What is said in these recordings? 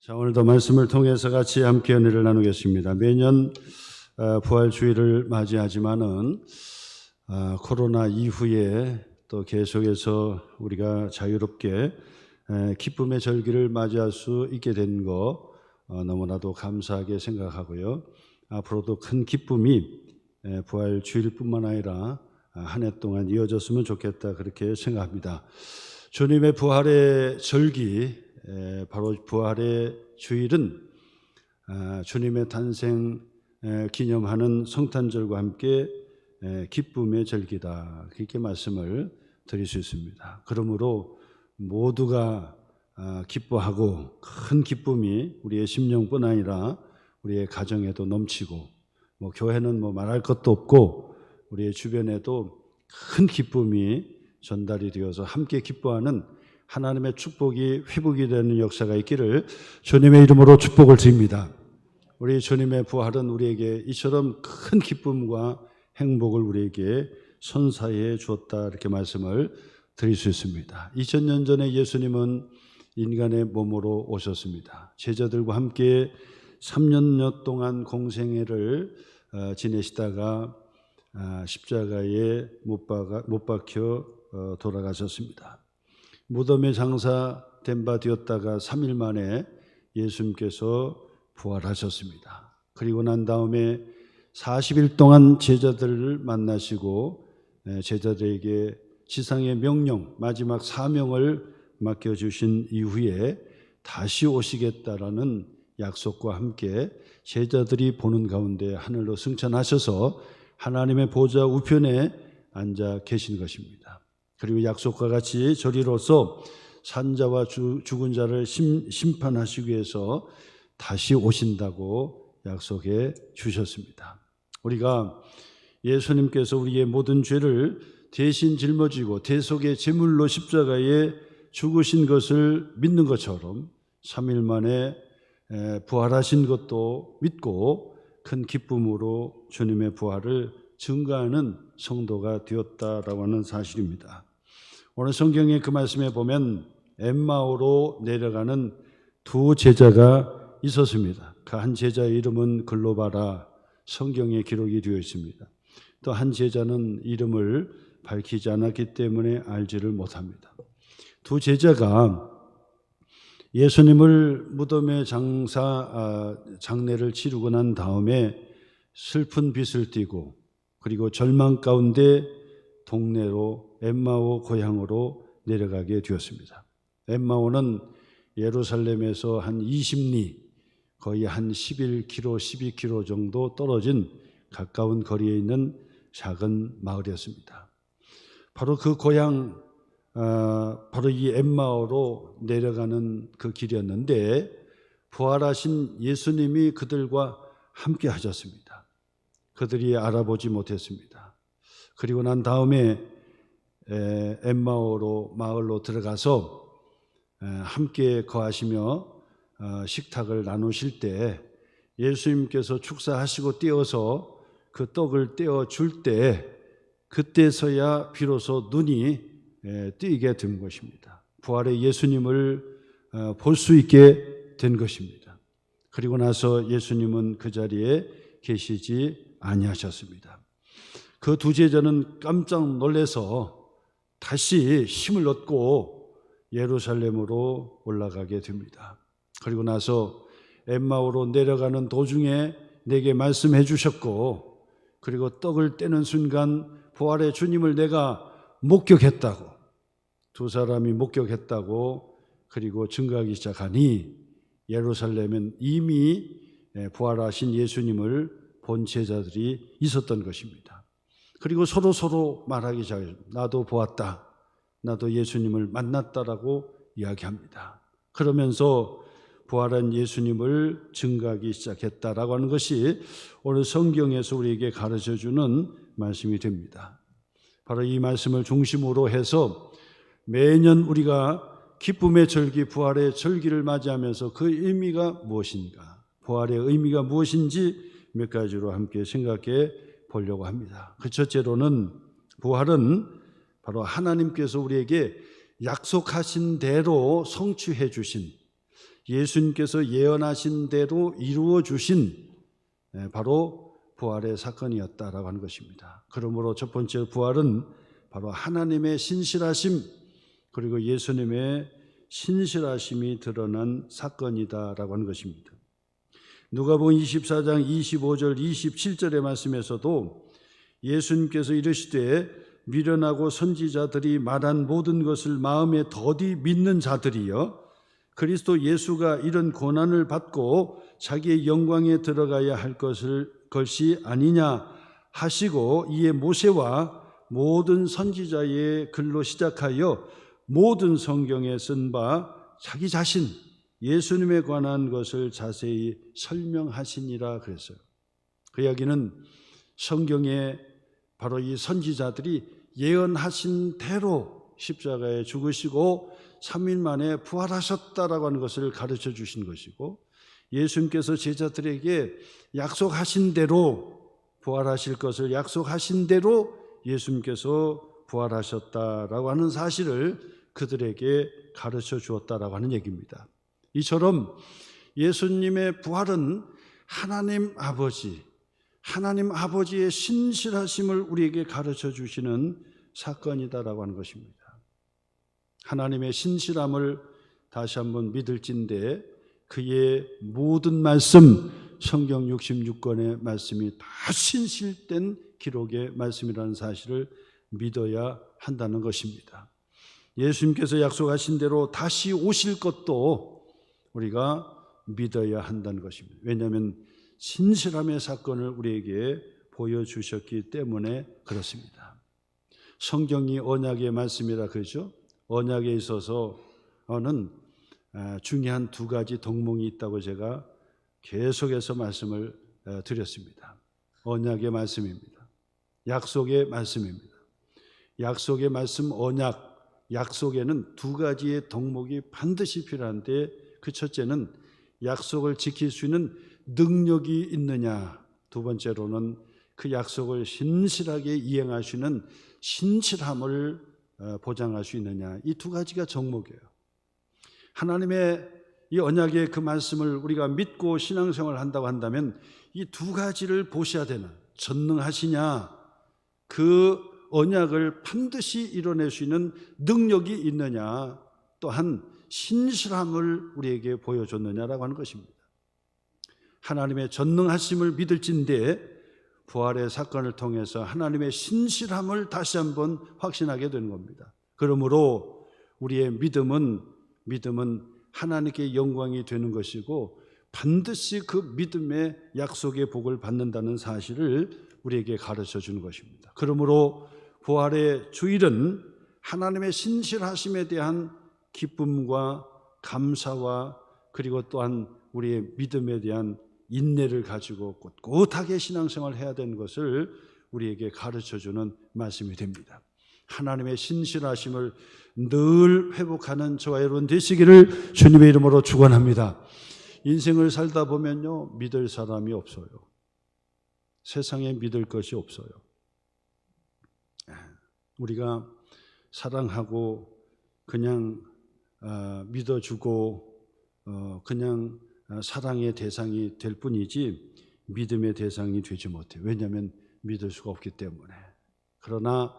자, 오늘도 말씀을 통해서 같이 함께 은혜를 나누겠습니다. 매년 부활주의를 맞이하지만은 코로나 이후에 또 계속해서 우리가 자유롭게 기쁨의 절기를 맞이할 수 있게 된 거 너무나도 감사하게 생각하고요. 앞으로도 큰 기쁨이 부활주일 뿐만 아니라 한 해 동안 이어졌으면 좋겠다, 그렇게 생각합니다. 주님의 부활의 절기, 바로 부활의 주일은 주님의 탄생 기념하는 성탄절과 함께 기쁨의 절기다, 그렇게 말씀을 드릴 수 있습니다. 그러므로 모두가 기뻐하고 큰 기쁨이 우리의 심령뿐 아니라 우리의 가정에도 넘치고, 교회는 말할 것도 없고 우리의 주변에도 큰 기쁨이 전달이 되어서 함께 기뻐하는 하나님의 축복이 회복이 되는 역사가 있기를 주님의 이름으로 축복을 드립니다. 우리 주님의 부활은 우리에게 이처럼 큰 기쁨과 행복을 우리에게 선사해 주었다, 이렇게 말씀을 드릴 수 있습니다. 2000년 전에 예수님은 인간의 몸으로 오셨습니다. 제자들과 함께 3년여 동안 공생애를 지내시다가 십자가에 못 박혀 돌아가셨습니다. 무덤에 장사된 바 되었다가 3일 만에 예수님께서 부활하셨습니다. 그리고 난 다음에 40일 동안 제자들을 만나시고 제자들에게 지상의 명령, 마지막 사명을 맡겨주신 이후에 다시 오시겠다라는 약속과 함께 제자들이 보는 가운데 하늘로 승천하셔서 하나님의 보좌 우편에 앉아 계신 것입니다. 그리고 약속과 같이 저리로서 산자와 죽은 자를 심판하시기 위해서 다시 오신다고 약속해 주셨습니다. 우리가 예수님께서 우리의 모든 죄를 대신 짊어지고 대속의 제물로 십자가에 죽으신 것을 믿는 것처럼 3일 만에 부활하신 것도 믿고 큰 기쁨으로 주님의 부활을 증거하는 성도가 되었다라고 하는 사실입니다. 오늘 성경에 그 말씀에 보면 엠마오로 내려가는 두 제자가 있었습니다. 그 한 제자의 이름은 글로바라 성경에 기록이 되어 있습니다. 또 한 제자는 이름을 밝히지 않았기 때문에 알지를 못합니다. 두 제자가 예수님을 무덤에 장례를 치르고 난 다음에 슬픈 빛을 띠고 그리고 절망 가운데 동네로 엠마오 고향으로 내려가게 되었습니다. 엠마오는 예루살렘에서 한 20리, 거의 한 11km, 12km 정도 떨어진 가까운 거리에 있는 작은 마을이었습니다. 바로 그 고향, 바로 이 엠마오로 내려가는 그 길이었는데 부활하신 예수님이 그들과 함께 하셨습니다. 그들이 알아보지 못했습니다. 그리고 난 다음에 엠마오로 마을로 들어가서 함께 거하시며 식탁을 나누실 때 예수님께서 축사하시고 떼어서 그 떡을 떼어 줄 때 그때서야 비로소 눈이 뜨이게 된 것입니다. 부활의 예수님을 볼 수 있게 된 것입니다. 그리고 나서 예수님은 그 자리에 계시지 아니하셨습니다. 그 두 제자는 깜짝 놀라서 다시 힘을 얻고 예루살렘으로 올라가게 됩니다. 그리고 나서 엠마오로 내려가는 도중에 내게 말씀해 주셨고, 그리고 떡을 떼는 순간 부활의 주님을 내가 목격했다고, 두 사람이 목격했다고 그리고 증거하기 시작하니 예루살렘엔 이미 부활하신 예수님을 본 제자들이 있었던 것입니다. 그리고 서로 말하기 시작했습니다. 나도 보았다, 나도 예수님을 만났다라고 이야기합니다. 그러면서 부활한 예수님을 증거하기 시작했다라고 하는 것이 오늘 성경에서 우리에게 가르쳐주는 말씀이 됩니다. 바로 이 말씀을 중심으로 해서 매년 우리가 기쁨의 절기, 부활의 절기를 맞이하면서 그 의미가 무엇인가, 부활의 의미가 무엇인지 몇 가지로 함께 생각해 보려고 합니다. 그 첫째로는 부활은 바로 하나님께서 우리에게 약속하신 대로 성취해 주신 예수님께서 예언하신 대로 이루어 주신 바로 부활의 사건이었다라고 하는 것입니다. 그러므로 첫 번째 부활은 바로 하나님의 신실하심 그리고 예수님의 신실하심이 드러난 사건이다라고 하는 것입니다. 누가복음 24장 25절 27절의 말씀에서도 예수님께서 이르시되 미련하고 선지자들이 말한 모든 것을 마음에 더디 믿는 자들이여 그리스도 예수가 이런 고난을 받고 자기의 영광에 들어가야 할 것이 아니냐 하시고 이에 모세와 모든 선지자의 글로 시작하여 모든 성경에 쓴 바 자기 자신 예수님에 관한 것을 자세히 설명하시니라 그랬어요. 그 이야기는 성경에 바로 이 선지자들이 예언하신 대로 십자가에 죽으시고 3일 만에 부활하셨다라고 하는 것을 가르쳐 주신 것이고 예수님께서 제자들에게 약속하신 대로 부활하실 것을 약속하신 대로 예수님께서 부활하셨다라고 하는 사실을 그들에게 가르쳐 주었다라고 하는 얘기입니다. 이처럼 예수님의 부활은 하나님 아버지의 신실하심을 우리에게 가르쳐 주시는 사건이다라고 하는 것입니다. 하나님의 신실함을 다시 한번 믿을진데 그의 모든 말씀, 성경 66권의 말씀이 다 신실된 기록의 말씀이라는 사실을 믿어야 한다는 것입니다. 예수님께서 약속하신 대로 다시 오실 것도 우리가 믿어야 한다는 것입니다. 왜냐하면 신실함의 사건을 우리에게 보여주셨기 때문에 그렇습니다. 성경이 언약의 말씀이라 그러죠. 언약에 있어서는 중요한 두 가지 덕목이 있다고 제가 계속해서 말씀을 드렸습니다. 언약의 말씀입니다. 약속의 말씀입니다. 약속의 말씀, 언약, 약속에는 두 가지의 덕목이 반드시 필요한데 그 첫째는 약속을 지킬 수 있는 능력이 있느냐, 두 번째로는 그 약속을 신실하게 이행할 수 있는 신실함을 보장할 수 있느냐, 이 두 가지가 덕목이에요. 하나님의 이 언약의 그 말씀을 우리가 믿고 신앙생활을 한다고 한다면 이 두 가지를 보셔야 되는, 전능하시냐, 그 언약을 반드시 이뤄낼 수 있는 능력이 있느냐, 또한 신실함을 우리에게 보여줬느냐라고 하는 것입니다. 하나님의 전능하심을 믿을진데 부활의 사건을 통해서 하나님의 신실함을 다시 한번 확신하게 되는 겁니다. 그러므로 우리의 믿음은 하나님께 영광이 되는 것이고 반드시 그 믿음의 약속의 복을 받는다는 사실을 우리에게 가르쳐 주는 것입니다. 그러므로 부활의 주일은 하나님의 신실하심에 대한 기쁨과 감사와 그리고 또한 우리의 믿음에 대한 인내를 가지고 꿋꿋하게 신앙생활을 해야 되는 것을 우리에게 가르쳐주는 말씀이 됩니다. 하나님의 신실하심을 늘 회복하는 저와 여러분 되시기를 주님의 이름으로 축원합니다. 인생을 살다 보면요, 믿을 사람이 없어요. 세상에 믿을 것이 없어요. 우리가 사랑하고 그냥 믿어주고 그냥 사랑의 대상이 될 뿐이지 믿음의 대상이 되지 못해요. 왜냐하면 믿을 수가 없기 때문에. 그러나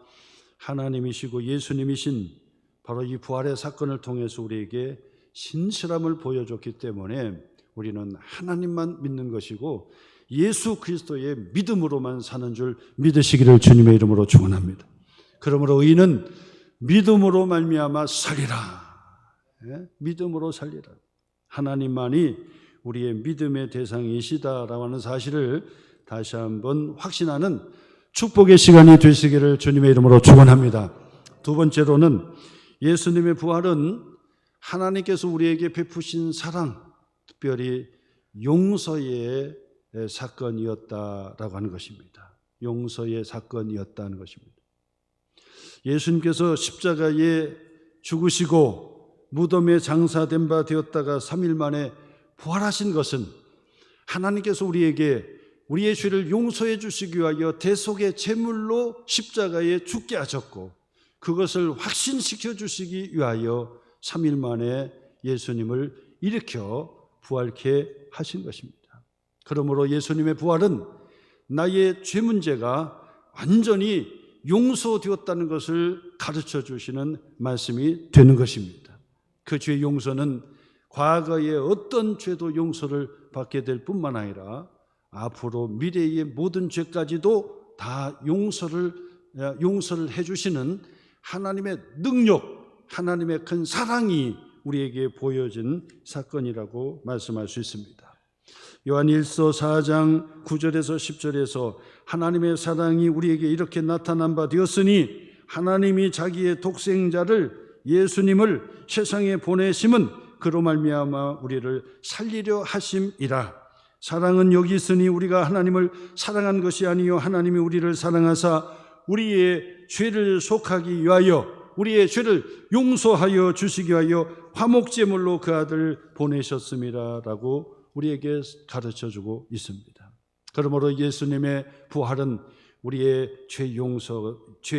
하나님이시고 예수님이신 바로 이 부활의 사건을 통해서 우리에게 신실함을 보여줬기 때문에 우리는 하나님만 믿는 것이고 예수 그리스도의 믿음으로만 사는 줄 믿으시기를 주님의 이름으로 축원합니다. 그러므로 의인은 믿음으로 말미암아 살리라. 믿음으로 살리라. 하나님만이 우리의 믿음의 대상이시다라고 하는 사실을 다시 한번 확신하는 축복의 시간이 되시기를 주님의 이름으로 축원합니다. 두 번째로는 예수님의 부활은 하나님께서 우리에게 베푸신 사랑, 특별히 용서의 사건이었다라고 하는 것입니다. 용서의 사건이었다는 것입니다. 예수님께서 십자가에 죽으시고 무덤에 장사된 바 되었다가 3일 만에 부활하신 것은 하나님께서 우리에게 우리의 죄를 용서해 주시기 위하여 대속의 제물로 십자가에 죽게 하셨고 그것을 확신시켜 주시기 위하여 3일 만에 예수님을 일으켜 부활케 하신 것입니다. 그러므로 예수님의 부활은 나의 죄 문제가 완전히 용서되었다는 것을 가르쳐 주시는 말씀이 되는 것입니다. 그 죄 용서는 과거의 어떤 죄도 용서를 받게 될 뿐만 아니라 앞으로 미래의 모든 죄까지도 다 용서를 해주시는 하나님의 능력, 하나님의 큰 사랑이 우리에게 보여진 사건이라고 말씀할 수 있습니다. 요한일서 4장 9절에서 10절에서 하나님의 사랑이 우리에게 이렇게 나타난 바 되었으니 하나님이 자기의 독생자를 예수님을 세상에 보내심은 그로 말미암아 우리를 살리려 하심이라. 사랑은 여기 있으니 우리가 하나님을 사랑한 것이 아니요 하나님이 우리를 사랑하사 우리의 죄를 속하기 위하여 우리의 죄를 용서하여 주시기 위하여 화목제물로 그 아들을 보내셨음이라라고 우리에게 가르쳐주고 있습니다. 그러므로 예수님의 부활은 우리의 죄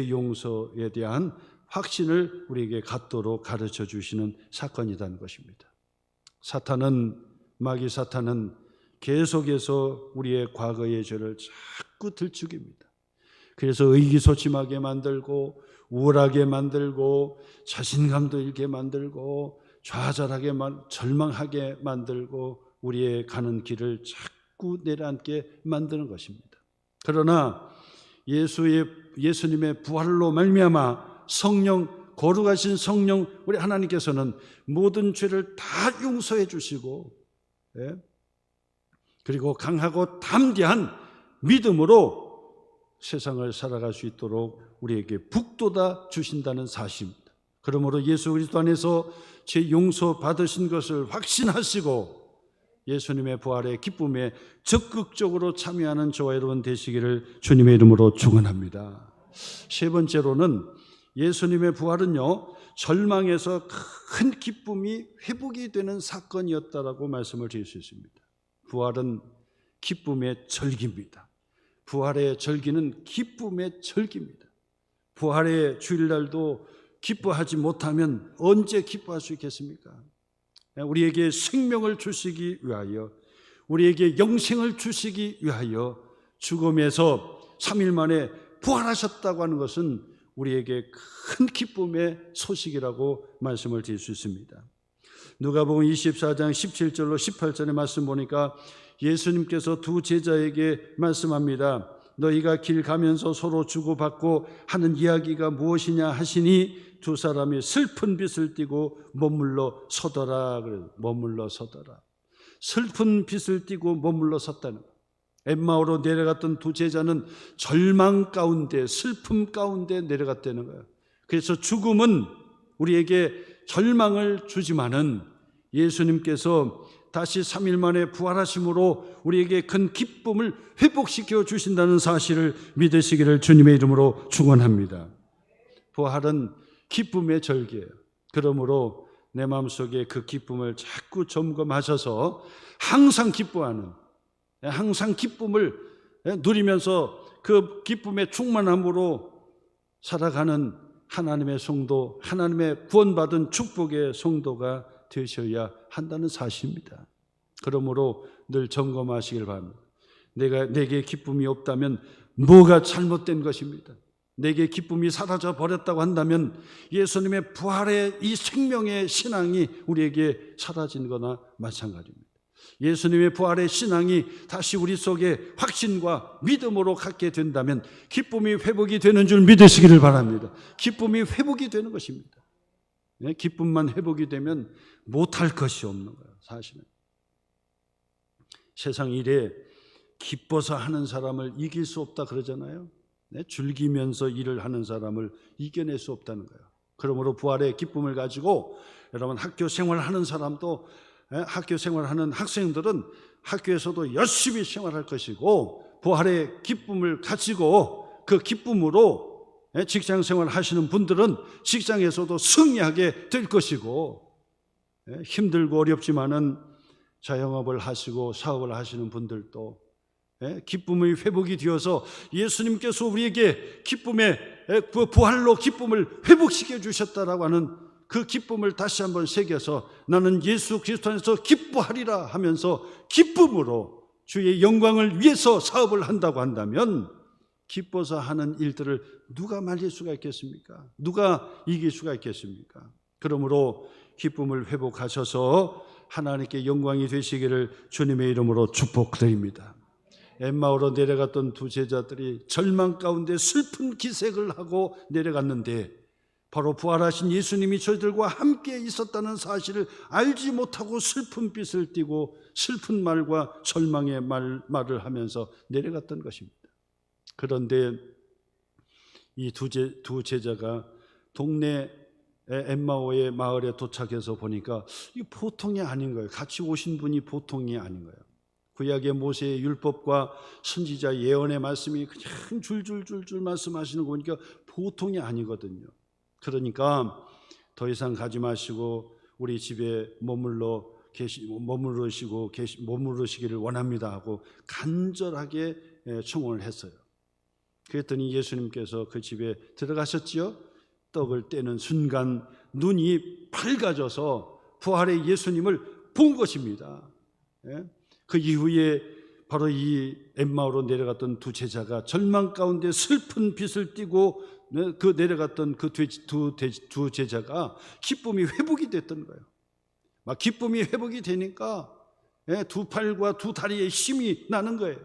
용서에 대한 확신을 우리에게 갖도록 가르쳐 주시는 사건이라는 것입니다. 마귀 사탄은 계속해서 우리의 과거의 죄를 자꾸 들추깁니다. 그래서 의기소침하게 만들고 우울하게 만들고 자신감도 잃게 만들고 좌절하게 절망하게 만들고 우리의 가는 길을 자꾸 내려앉게 만드는 것입니다. 그러나 예수님의 부활로 말미암아 거룩하신 성령 우리 하나님께서는 모든 죄를 다 용서해 주시고 그리고 강하고 담대한 믿음으로 세상을 살아갈 수 있도록 우리에게 북돋아 주신다는 사실입니다. 그러므로 예수 그리스도 안에서 죄 용서 받으신 것을 확신하시고 예수님의 부활의 기쁨에 적극적으로 참여하는 저와 여러분 되시기를 주님의 이름으로 축원합니다. 세 번째로는 예수님의 부활은요, 절망에서 큰 기쁨이 회복이 되는 사건이었다라고 말씀을 드릴 수 있습니다. 부활은 기쁨의 절기입니다. 부활의 절기는 기쁨의 절기입니다. 부활의 주일날도 기뻐하지 못하면 언제 기뻐할 수 있겠습니까? 우리에게 생명을 주시기 위하여, 우리에게 영생을 주시기 위하여 죽음에서 3일 만에 부활하셨다고 하는 것은 우리에게 큰 기쁨의 소식이라고 말씀을 드릴 수 있습니다. 누가복음 24장 17절로 18절의 말씀 보니까 예수님께서 두 제자에게 말씀합니다. 너희가 길 가면서 서로 주고받고 하는 이야기가 무엇이냐 하시니 두 사람이 슬픈 빛을 띠고 머물러 서더라. 그래요. 머물러 서더라. 슬픈 빛을 띠고 머물러 섰다는 거예요. 엠마오로 내려갔던 두 제자는 절망 가운데, 슬픔 가운데 내려갔다는 거예요. 그래서 죽음은 우리에게 절망을 주지만은 예수님께서 다시 3일 만에 부활하심으로 우리에게 큰 기쁨을 회복시켜 주신다는 사실을 믿으시기를 주님의 이름으로 축원합니다. 부활은 기쁨의 절기예요. 그러므로 내 마음속에 그 기쁨을 자꾸 점검하셔서 항상 기뻐하는, 항상 기쁨을 누리면서 그 기쁨의 충만함으로 살아가는 하나님의 성도, 하나님의 구원받은 축복의 성도가 되셔야 한다는 사실입니다. 그러므로 늘 점검하시길 바랍니다. 내게 기쁨이 없다면 뭐가 잘못된 것입니다. 내게 기쁨이 사라져 버렸다고 한다면 예수님의 부활의 이 생명의 신앙이 우리에게 사라진 거나 마찬가지입니다. 예수님의 부활의 신앙이 다시 우리 속에 확신과 믿음으로 갖게 된다면 기쁨이 회복이 되는 줄 믿으시기를 바랍니다. 기쁨이 회복이 되는 것입니다. 기쁨만 회복이 되면 못할 것이 없는 거예요. 사실은 세상 일에 기뻐서 하는 사람을 이길 수 없다 그러잖아요. 즐기면서 일을 하는 사람을 이겨낼 수 없다는 거예요. 그러므로 부활의 기쁨을 가지고 여러분 학교 생활하는 사람도, 학교 생활하는 학생들은 학교에서도 열심히 생활할 것이고, 부활의 기쁨을 가지고 그 기쁨으로 직장 생활 하시는 분들은 직장에서도 승리하게 될 것이고, 힘들고 어렵지만은 자영업을 하시고 사업을 하시는 분들도 기쁨의 회복이 되어서 예수님께서 우리에게 기쁨의 부활로 기쁨을 회복시켜 주셨다라고 하는 그 기쁨을 다시 한번 새겨서 나는 예수 그리스도 안에서 기뻐하리라 하면서 기쁨으로 주의 영광을 위해서 사업을 한다고 한다면 기뻐서 하는 일들을 누가 말릴 수가 있겠습니까? 누가 이길 수가 있겠습니까? 그러므로 기쁨을 회복하셔서 하나님께 영광이 되시기를 주님의 이름으로 축복드립니다. 엠마오로 내려갔던 두 제자들이 절망 가운데 슬픈 기색을 하고 내려갔는데 바로 부활하신 예수님이 저희들과 함께 있었다는 사실을 알지 못하고 슬픈 빛을 띠고 슬픈 말과 절망의 말을 하면서 내려갔던 것입니다. 그런데 이 두 제자가 동네 엠마오의 마을에 도착해서 보니까 이게 보통이 아닌 거예요. 같이 오신 분이 보통이 아닌 거예요. 구약의 모세의 율법과 선지자 예언의 말씀이 그냥 줄줄줄줄 말씀하시는 거 보니까 보통이 아니거든요. 그러니까 더 이상 가지 마시고 우리 집에 머무르시기를 원합니다 하고 간절하게 청혼을 했어요. 그랬더니 예수님께서 그 집에 들어가셨지요. 떡을 떼는 순간 눈이 밝아져서 부활의 예수님을 본 것입니다. 그 이후에 바로 이 엠마오로 내려갔던 두 제자가 절망 가운데 슬픈 빛을 띠고 그 내려갔던 그 두 제자가 기쁨이 회복이 됐던 거예요. 막 기쁨이 회복이 되니까 두 팔과 두 다리에 힘이 나는 거예요.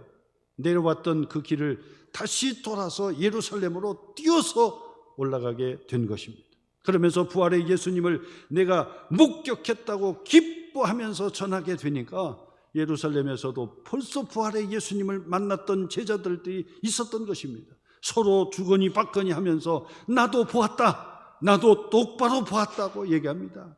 내려왔던 그 길을 다시 돌아서 예루살렘으로 뛰어서 올라가게 된 것입니다. 그러면서 부활의 예수님을 내가 목격했다고 기뻐하면서 전하게 되니까 예루살렘에서도 벌써 부활의 예수님을 만났던 제자들이 있었던 것입니다. 서로 주거니 받거니 하면서 나도 보았다, 나도 똑바로 보았다고 얘기합니다.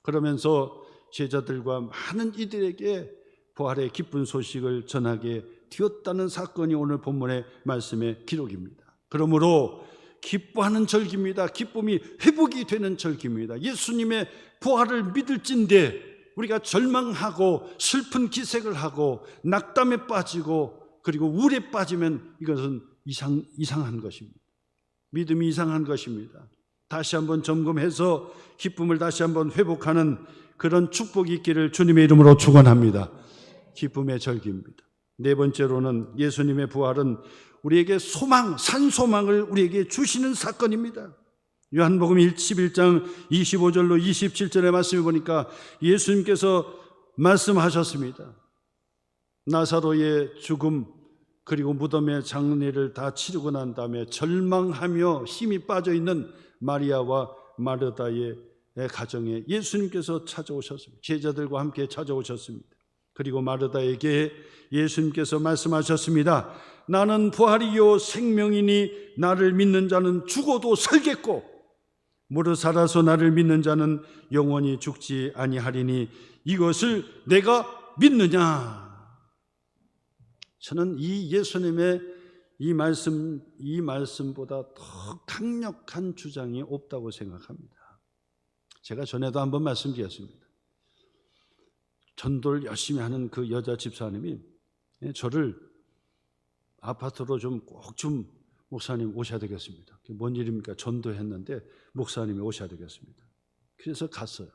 그러면서 제자들과 많은 이들에게 부활의 기쁜 소식을 전하게 되었다는 사건이 오늘 본문의 말씀의 기록입니다. 그러므로 기뻐하는 절기입니다. 기쁨이 회복이 되는 절기입니다. 예수님의 부활을 믿을진데 우리가 절망하고 슬픈 기색을 하고 낙담에 빠지고 그리고 우울에 빠지면 이것은 이상한 것입니다. 믿음이 이상한 것입니다. 다시 한번 점검해서 기쁨을 다시 한번 회복하는 그런 축복이 있기를 주님의 이름으로 축원합니다. 기쁨의 절기입니다. 네 번째로는 예수님의 부활은 우리에게 소망, 산소망을 우리에게 주시는 사건입니다. 요한복음 11장 25절로 27절의 말씀을 보니까 예수님께서 말씀하셨습니다. 나사로의 죽음 그리고 무덤의 장례를 다 치르고 난 다음에 절망하며 힘이 빠져있는 마리아와 마르다의 가정에 예수님께서 찾아오셨습니다. 제자들과 함께 찾아오셨습니다. 그리고 마르다에게 예수님께서 말씀하셨습니다. 나는 부활이요 생명이니 나를 믿는 자는 죽어도 살겠고 무릇 살아서 나를 믿는 자는 영원히 죽지 아니하리니 이것을 내가 믿느냐? 저는 이 예수님의 이 말씀보다 더 강력한 주장이 없다고 생각합니다. 제가 전에도 한번 말씀드렸습니다. 전도를 열심히 하는 그 여자 집사님이 저를 아파트로 꼭 좀 목사님 오셔야 되겠습니다. 뭔 일입니까? 전도했는데 목사님이 오셔야 되겠습니다. 그래서 갔어요.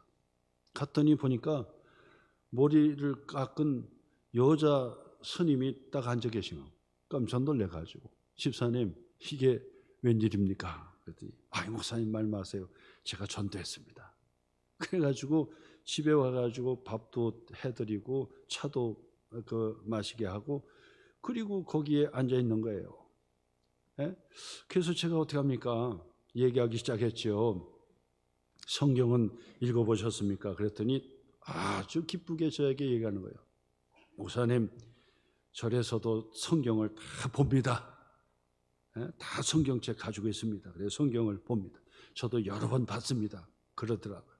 갔더니 보니까 머리를 깎은 여자 스님이 딱 앉아 계신 거 깜짝 놀래가지고 집사님 이게 웬일입니까? 그랬더니 목사님 말 마세요. 제가 전도했습니다. 그래가지고 집에 와가지고 밥도 해드리고 차도 마시게 하고 그리고 거기에 앉아 있는 거예요. 그래서 제가 어떻게 합니까? 얘기하기 시작했죠. 성경은 읽어보셨습니까? 그랬더니 아주 기쁘게 저에게 얘기하는 거예요. 목사님 절에서도 성경을 다 봅니다. 다 성경책 가지고 있습니다. 그래서 성경을 봅니다. 저도 여러 번 봤습니다. 그러더라고요.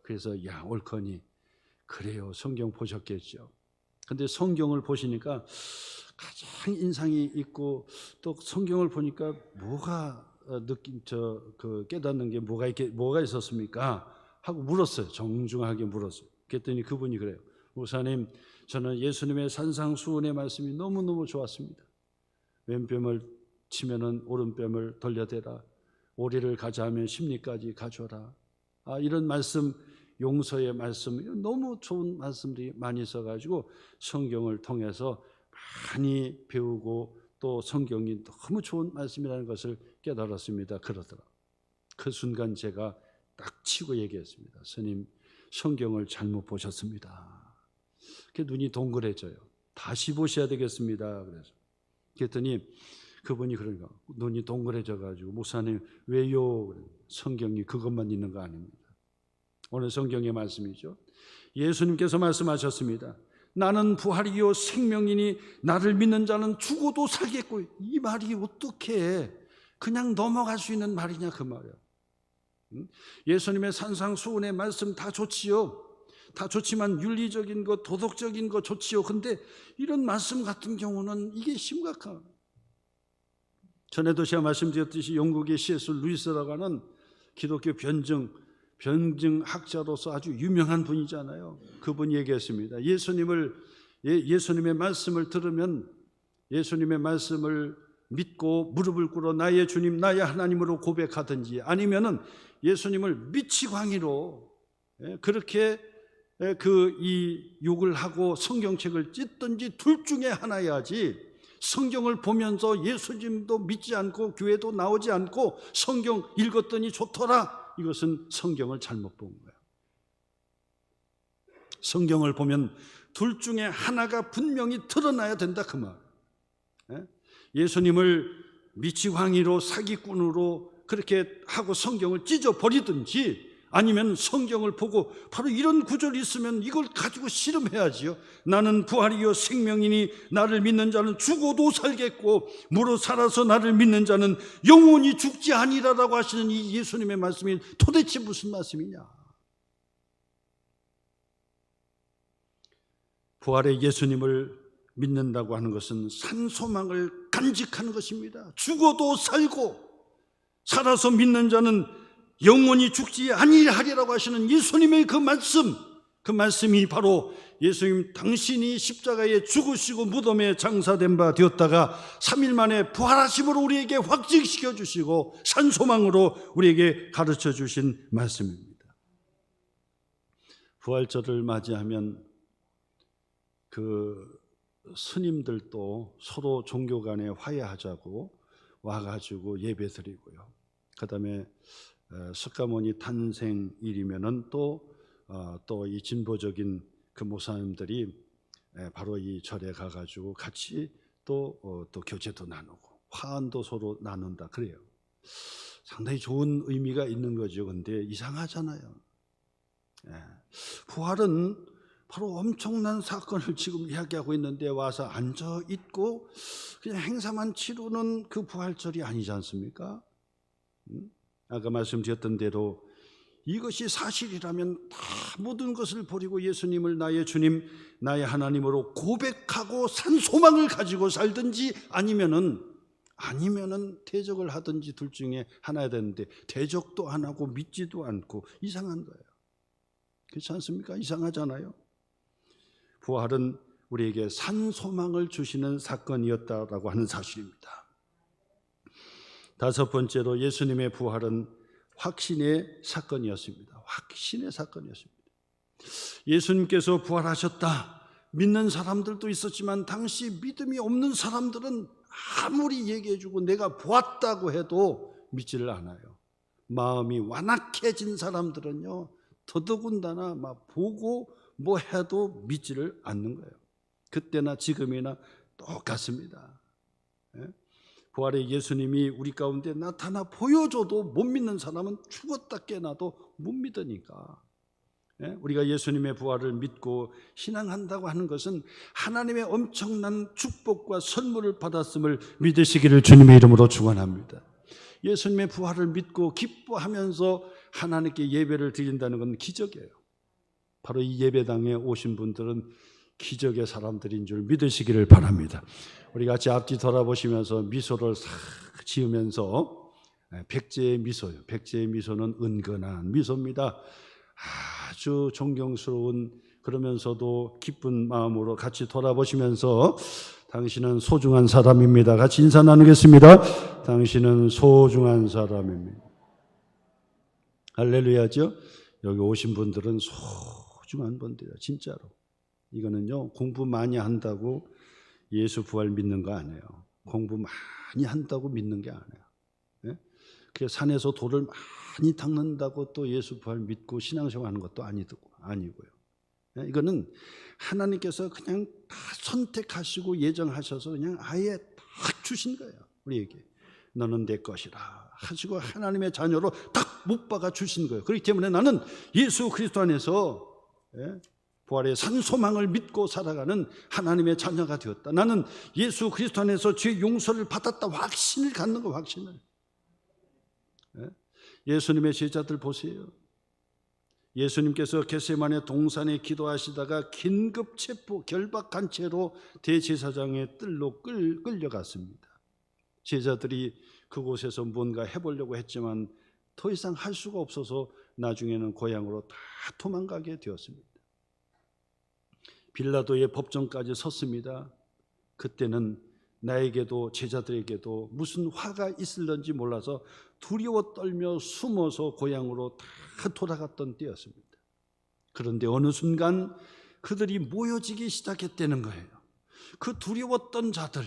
그래서 옳거니 그래요. 성경 보셨겠죠. 근데 성경을 보시니까 가장 인상이 있고 또 성경을 보니까 뭐가 깨닫는 게 뭐가 있었습니까? 하고 물었어요. 정중하게 물었어요. 그랬더니 그분이 그래요. 목사님, 저는 예수님의 산상수훈의 말씀이 너무너무 좋았습니다. 왼뺨을 치면은 오른뺨을 돌려대라. 오리를 가자하면 십리까지 가져라. 이런 말씀, 용서의 말씀, 너무 좋은 말씀들이 많이 있어가지고 성경을 통해서 많이 배우고 또 성경이 너무 좋은 말씀이라는 것을 깨달았습니다. 그러더라. 그 순간 제가 딱 치고 얘기했습니다. 스님, 성경을 잘못 보셨습니다. 그 눈이 동그래져요. 다시 보셔야 되겠습니다. 그랬더니 그분이 그런가, 눈이 동그래져가지고, 목사님 왜요? 성경이 그것만 있는 거 아닙니다. 오늘 성경의 말씀이죠. 예수님께서 말씀하셨습니다. 나는 부활이요 생명이니 나를 믿는 자는 죽어도 살겠고. 이 말이 어떻게 그냥 넘어갈 수 있는 말이냐 그 말이야. 예수님의 산상수훈의 말씀 다 좋지요. 다 좋지만 윤리적인 것, 도덕적인 것 좋지요. 근데 이런 말씀 같은 경우는 이게 심각한. 전에도 제가 말씀드렸듯이 영국의 C.S. 루이스라고 하는 기독교 변증학자로서 아주 유명한 분이잖아요. 그분이 얘기했습니다. 예수님의 말씀을 들으면, 예수님의 말씀을 믿고 무릎을 꿇어 나의 주님, 나의 하나님으로 고백하든지, 아니면은 예수님을 미치광이로 그렇게 이 욕을 하고 성경책을 찢든지 둘 중에 하나야지, 성경을 보면서 예수님도 믿지 않고 교회도 나오지 않고 성경 읽었더니 좋더라, 이것은 성경을 잘못 본 거예요. 성경을 보면 둘 중에 하나가 분명히 드러나야 된다 그 말. 예수님을 미치광이로 사기꾼으로 그렇게 하고 성경을 찢어버리든지, 아니면 성경을 보고 바로 이런 구절이 있으면 이걸 가지고 씨름해야지요. 나는 부활이요 생명이니 나를 믿는 자는 죽어도 살겠고 무릇 살아서 나를 믿는 자는 영원히 죽지 아니라라고 하시는 이 예수님의 말씀이 도대체 무슨 말씀이냐. 부활의 예수님을 믿는다고 하는 것은 산소망을 간직하는 것입니다. 죽어도 살고 살아서 믿는 자는 영원히 죽지 아니하리라고 하시는 예수님의 그 말씀이 바로 예수님 당신이 십자가에 죽으시고 무덤에 장사된 바 되었다가 3일 만에 부활하심으로 우리에게 확증시켜 주시고 산소망으로 우리에게 가르쳐 주신 말씀입니다. 부활절을 맞이하면 그 스님들도 서로 종교 간에 화해하자고 와가지고 예배 드리고요. 그 다음에 석가모니 탄생일이면은 또 이 진보적인 그 목사님들이 바로 이 절에 가가지고 같이 또 교제도 나누고 화환도 서로 나눈다 그래요. 상당히 좋은 의미가 있는 거죠. 근데 이상하잖아요. 부활은 바로 엄청난 사건을 지금 이야기하고 있는데 와서 앉아 있고 그냥 행사만 치르는 그 부활절이 아니지 않습니까? 아까 말씀드렸던 대로 이것이 사실이라면 다 모든 것을 버리고 예수님을 나의 주님, 나의 하나님으로 고백하고 산 소망을 가지고 살든지, 아니면은 대적을 하든지 둘 중에 하나야 되는데 대적도 안 하고 믿지도 않고 이상한 거예요. 그렇지 않습니까? 이상하잖아요. 부활은 우리에게 산 소망을 주시는 사건이었다라고 하는 사실입니다. 다섯 번째로 예수님의 부활은 확신의 사건이었습니다. 확신의 사건이었습니다. 예수님께서 부활하셨다 믿는 사람들도 있었지만 당시 믿음이 없는 사람들은 아무리 얘기해주고 내가 보았다고 해도 믿지를 않아요. 마음이 완악해진 사람들은요 더더군다나 막 보고 뭐 해도 믿지를 않는 거예요. 그때나 지금이나 똑같습니다. 부활의 예수님이 우리 가운데 나타나 보여줘도 못 믿는 사람은 죽었다 깨나도 못 믿으니까. 우리가 예수님의 부활을 믿고 신앙한다고 하는 것은 하나님의 엄청난 축복과 선물을 받았음을 믿으시기를 주님의 이름으로 축원합니다. 예수님의 부활을 믿고 기뻐하면서 하나님께 예배를 드린다는 건 기적이에요. 바로 이 예배당에 오신 분들은 기적의 사람들인 줄 믿으시기를 바랍니다. 우리 같이 앞뒤 돌아보시면서 미소를 싹 지으면서, 백제의 미소요. 백제의 미소는 은근한 미소입니다. 아주 존경스러운, 그러면서도 기쁜 마음으로 같이 돌아보시면서 당신은 소중한 사람입니다. 같이 인사 나누겠습니다. 당신은 소중한 사람입니다. 할렐루야죠. 여기 오신 분들은 소중한 분들이에요. 진짜로. 이거는요, 공부 많이 한다고 예수 부활 믿는 거 아니에요. 공부 많이 한다고 믿는 게 아니에요. 예? 그래서 산에서 돌을 많이 닦는다고 또 예수 부활 믿고 신앙생활 하는 것도 아니고요. 예? 이거는 하나님께서 그냥 다 선택하시고 예정하셔서 그냥 아예 딱 주신 거예요. 우리에게. 너는 내 것이라 하시고 하나님의 자녀로 딱 못 박아 주신 거예요. 그렇기 때문에 나는 예수 그리스도 안에서 부활의 산 소망을 믿고 살아가는 하나님의 자녀가 되었다. 나는 예수 그리스도 안에서 죄 용서를 받았다. 확신을 갖는 거, 확신을. 예수님의 제자들 보세요. 예수님께서 겟세마네 동산에 기도하시다가 긴급 체포, 결박한 채로 대제사장의 뜰로 끌려갔습니다. 제자들이 그곳에서 뭔가 해보려고 했지만 더 이상 할 수가 없어서 나중에는 고향으로 다 도망가게 되었습니다. 빌라도의 법정까지 섰습니다. 그때는 나에게도 제자들에게도 무슨 화가 있을런지 몰라서 두려워 떨며 숨어서 고향으로 다 돌아갔던 때였습니다. 그런데 어느 순간 그들이 모여지기 시작했다는 거예요. 그 두려웠던 자들,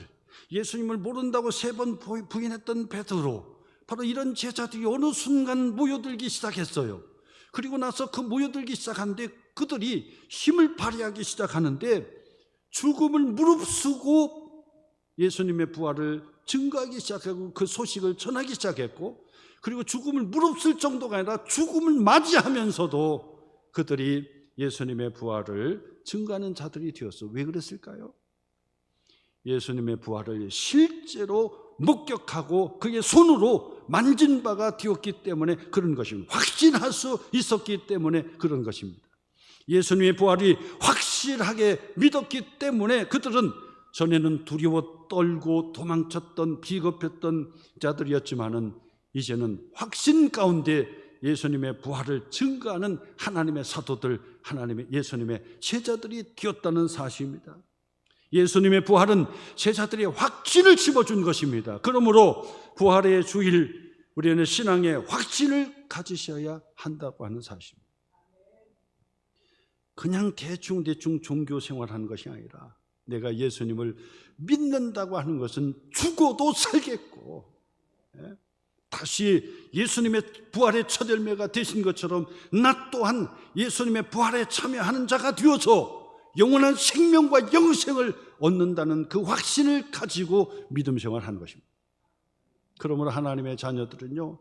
예수님을 모른다고 3번 부인했던 베드로, 바로 이런 제자들이 어느 순간 모여들기 시작했어요. 그리고 나서 그 모여들기 시작하는데 그들이 힘을 발휘하기 시작하는데 죽음을 무릅쓰고 예수님의 부활을 증거하기 시작하고 그 소식을 전하기 시작했고, 그리고 죽음을 무릅쓸 정도가 아니라 죽음을 맞이하면서도 그들이 예수님의 부활을 증거하는 자들이 되었어요. 왜 그랬을까요? 예수님의 부활을 실제로 목격하고 그의 손으로 만진 바가 되었기 때문에 그런 것입니다. 확신할 수 있었기 때문에 그런 것입니다. 예수님의 부활이 확실하게 믿었기 때문에 그들은 전에는 두려워 떨고 도망쳤던 비겁했던 자들이었지만은 이제는 확신 가운데 예수님의 부활을 증거하는 하나님의 사도들, 예수님의 제자들이 되었다는 사실입니다. 예수님의 부활은 제자들의 확신을 심어준 것입니다. 그러므로 부활의 주일, 우리는 신앙의 확신을 가지셔야 한다고 하는 사실입니다. 그냥 대충 종교 생활하는 것이 아니라 내가 예수님을 믿는다고 하는 것은 죽어도 살겠고, 다시 예수님의 부활의 첫 열매가 되신 것처럼 나 또한 예수님의 부활에 참여하는 자가 되어서 영원한 생명과 영생을 얻는다는 그 확신을 가지고 믿음 생활하는 것입니다. 그러므로 하나님의 자녀들은요,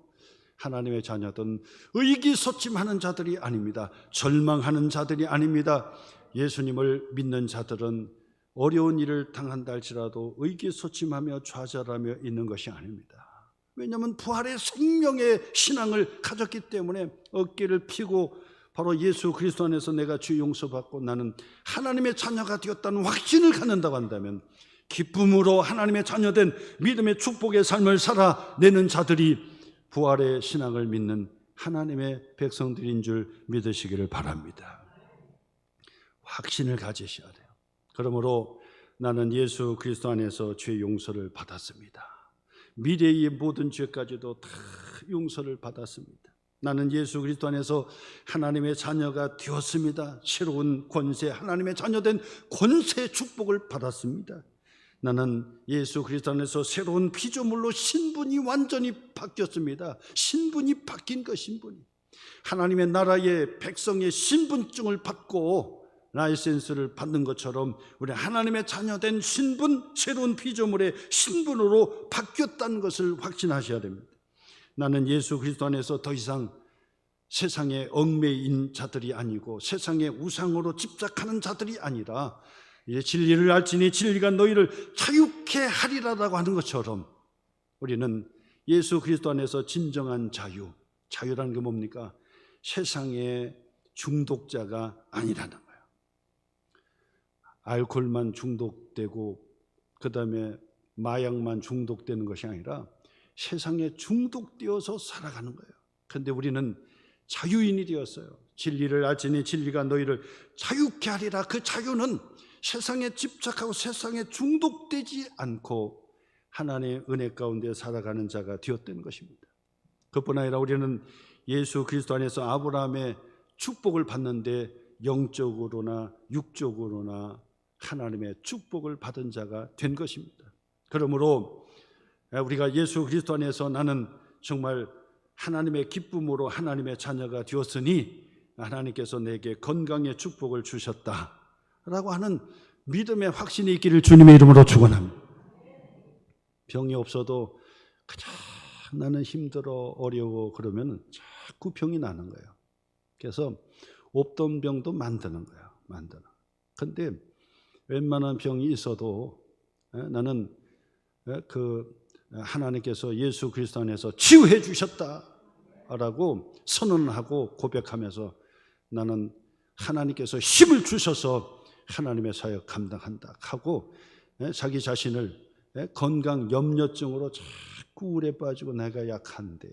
하나님의 자녀들은 의기소침하는 자들이 아닙니다. 절망하는 자들이 아닙니다. 예수님을 믿는 자들은 어려운 일을 당한다 할지라도 의기소침하며 좌절하며 있는 것이 아닙니다. 왜냐하면 부활의 생명의 신앙을 가졌기 때문에 어깨를 펴고 바로 예수 그리스도 안에서 내가 주 용서받고 나는 하나님의 자녀가 되었다는 확신을 갖는다고 한다면 기쁨으로 하나님의 자녀된 믿음의 축복의 삶을 살아내는 자들이 부활의 신앙을 믿는 하나님의 백성들인 줄 믿으시기를 바랍니다. 확신을 가지셔야 돼요. 그러므로 나는 예수 그리스도 안에서 죄 용서를 받았습니다. 미래의 모든 죄까지도 다 용서를 받았습니다. 나는 예수 그리스도 안에서 하나님의 자녀가 되었습니다. 새로운 권세, 하나님의 자녀된 권세 축복을 받았습니다. 나는 예수 그리스도 안에서 새로운 피조물로 신분이 완전히 바뀌었습니다. 신분이 바뀐 것, 신분이. 하나님의 나라의 백성의 신분증을 받고 라이센스를 받는 것처럼 우리 하나님의 자녀된 신분, 새로운 피조물의 신분으로 바뀌었다는 것을 확신하셔야 됩니다. 나는 예수 그리스도 안에서 더 이상 세상에 얽매인 자들이 아니고 세상의 우상으로 집착하는 자들이 아니라 이제 진리를 알지니 진리가 너희를 자유케 하리라라고 하는 것처럼 우리는 예수 그리스도 안에서 진정한 자유, 자유라는 게 뭡니까? 세상의 중독자가 아니라는 거예요. 알코올만 중독되고 그 다음에 마약만 중독되는 것이 아니라 세상에 중독되어서 살아가는 거예요. 그런데 우리는 자유인이 되었어요. 진리를 알지니 진리가 너희를 자유케 하리라. 그 자유는 세상에 집착하고 세상에 중독되지 않고 하나님의 은혜 가운데 살아가는 자가 되었다는 것입니다. 그뿐 아니라 우리는 예수 그리스도 안에서 아브라함의 축복을 받는데 영적으로나 육적으로나 하나님의 축복을 받은 자가 된 것입니다. 그러므로 우리가 예수 그리스도 안에서 나는 정말 하나님의 기쁨으로 하나님의 자녀가 되었으니 하나님께서 내게 건강의 축복을 주셨다라고 하는 믿음의 확신이 있기를 주님의 이름으로 축원합니다. 병이 없어도 가장 나는 힘들어 어려워 그러면 자꾸 병이 나는 거예요. 그래서 없던 병도 만드는 거예요. 근데 웬만한 병이 있어도 나는 하나님께서 예수 그리스도 안에서 치유해 주셨다라고 선언하고 고백하면서 나는 하나님께서 힘을 주셔서 하나님의 사역 감당한다 하고 자기 자신을 건강 염려증으로 자꾸 우울에 빠지고 내가 약한데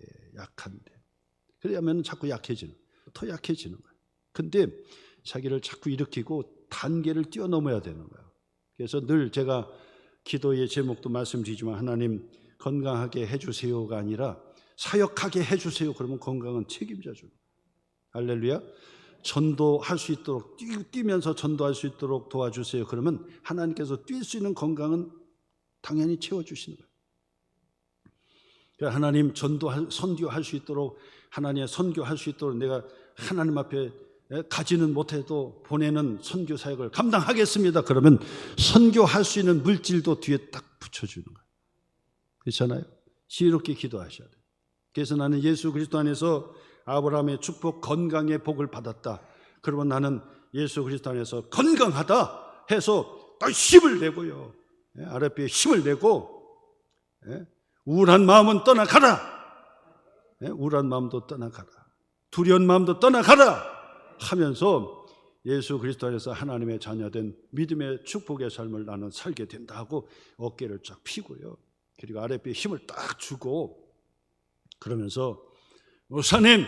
그러면 자꾸 더 약해지는 거예요. 근데 자기를 자꾸 일으키고 단계를 뛰어넘어야 되는 거예요. 그래서 늘 제가 기도의 제목도 말씀드리지만 하나님 건강하게 해주세요가 아니라 사역하게 해주세요. 그러면 건강은 책임져 주는 거예요. 할렐루야. 전도할 수 있도록 뛰면서 전도할 수 있도록 도와주세요. 그러면 하나님께서 뛸 수 있는 건강은 당연히 채워주시는 거예요. 그러니까 하나님 선교할 수 있도록 하나님의 선교할 수 있도록 내가 하나님 앞에 가지는 못해도 보내는 선교 사역을 감당하겠습니다. 그러면 선교할 수 있는 물질도 뒤에 딱 붙여주는 거예요. 그렇잖아요. 지혜롭게 기도하셔야 돼요. 그래서 나는 예수 그리스도 안에서 아브라함의 축복 건강의 복을 받았다. 그러면 나는 예수 그리스도 안에서 건강하다 해서 또 힘을 내고요. 아랫배에 힘을 내고 우울한 마음은 떠나가라. 우울한 마음도 떠나가라. 두려운 마음도 떠나가라 하면서 예수 그리스도 안에서 하나님의 자녀된 믿음의 축복의 삶을 나는 살게 된다 하고 어깨를 쫙 펴고요. 그리고 아랫배에 힘을 딱 주고 그러면서 목사님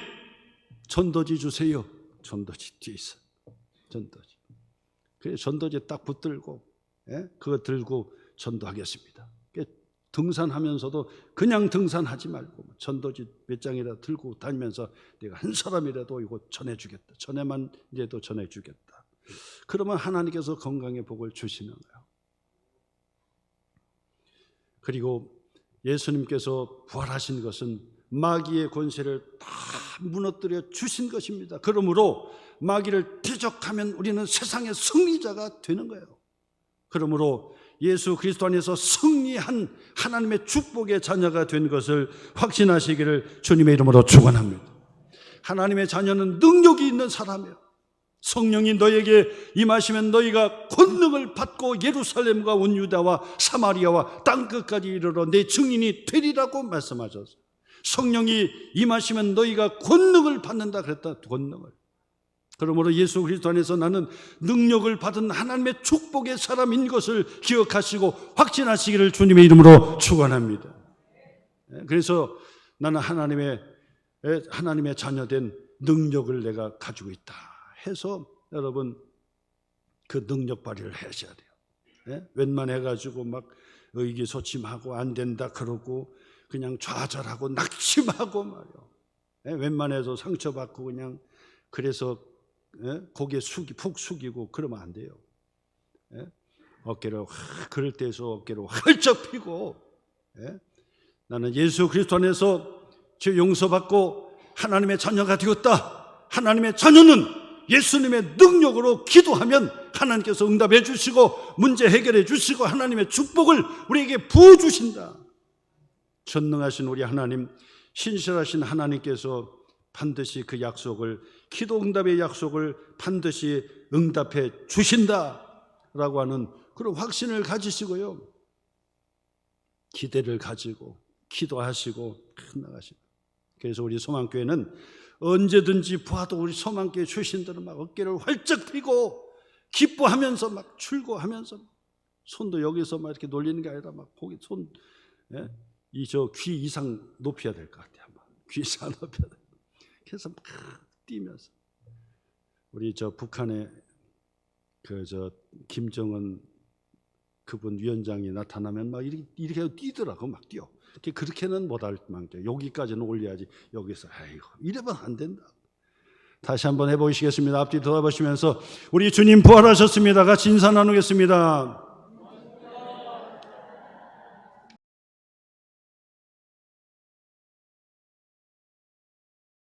전도지 주세요. 전도지 뒤에 있어. 전도지. 그래 전도지 딱 붙들고 그거 들고 전도하겠습니다. 등산하면서도 그냥 등산하지 말고 전도지 몇 장이라도 들고 다니면서 내가 한 사람이라도 이거 전해주겠다. 전에만 이래도 전해주겠다. 그러면 하나님께서 건강의 복을 주시는 거예요. 그리고 예수님께서 부활하신 것은 마귀의 권세를 다 무너뜨려 주신 것입니다. 그러므로 마귀를 대적하면 우리는 세상의 승리자가 되는 거예요. 그러므로 예수 그리스도 안에서 승리한 하나님의 축복의 자녀가 된 것을 확신하시기를 주님의 이름으로 축원합니다. 하나님의 자녀는 능력이 있는 사람이에요. 성령이 너에게 임하시면 너희가 권능을 받고 예루살렘과 온 유다와 사마리아와 땅끝까지 이르러 내 증인이 되리라고 말씀하셨어요. 성령이 임하시면 너희가 권능을 받는다 그랬다. 권능을. 그러므로 예수 그리스도 안에서 나는 능력을 받은 하나님의 축복의 사람인 것을 기억하시고 확신하시기를 주님의 이름으로 축원합니다. 그래서 나는 하나님의 자녀된 능력을 내가 가지고 있다 해서 여러분 그 능력 발휘를 하셔야 돼요. 웬만해가지고 막 의기소침하고 안 된다 그러고 그냥 좌절하고 낙심하고 말이요. 웬만해서 상처받고 그냥 그래서 고개 푹 숙이고 그러면 안 돼요. 어깨를 그럴 때에서 어깨를 활짝 펴고 나는 예수 그리스도 안에서 죄 용서받고 하나님의 자녀가 되었다. 하나님의 자녀는 예수님의 능력으로 기도하면 하나님께서 응답해 주시고 문제 해결해 주시고 하나님의 축복을 우리에게 부어주신다. 전능하신 우리 하나님, 신실하신 하나님께서 반드시 그 약속을, 기도 응답의 약속을 반드시 응답해 주신다라고 하는 그런 확신을 가지시고요. 기대를 가지고 기도하시고 나가십니다. 그래서 우리 소망교회는 언제든지 봐도 우리 소망교회 출신들은 막 어깨를 활짝 펴고 기뻐하면서 막 출고하면서 손도 여기서 막 이렇게 놀리는 게 아니라 막 거기 손, 이 저 귀 이상 높여야 될 것 같아요. 귀 이상 높여야 돼. 그래서 막 뛰면서 우리 저 북한의 그 저 김정은 그분 위원장이 나타나면 막 이렇게 뛰더라고. 막 뛰어. 그렇게는 못할 만큼 여기까지는 올려야지. 여기서 아이고 이러면 안 된다. 다시 한번 해보시겠습니다. 앞뒤 돌아보시면서 우리 주님 부활하셨습니다. 같이 인사 나누겠습니다.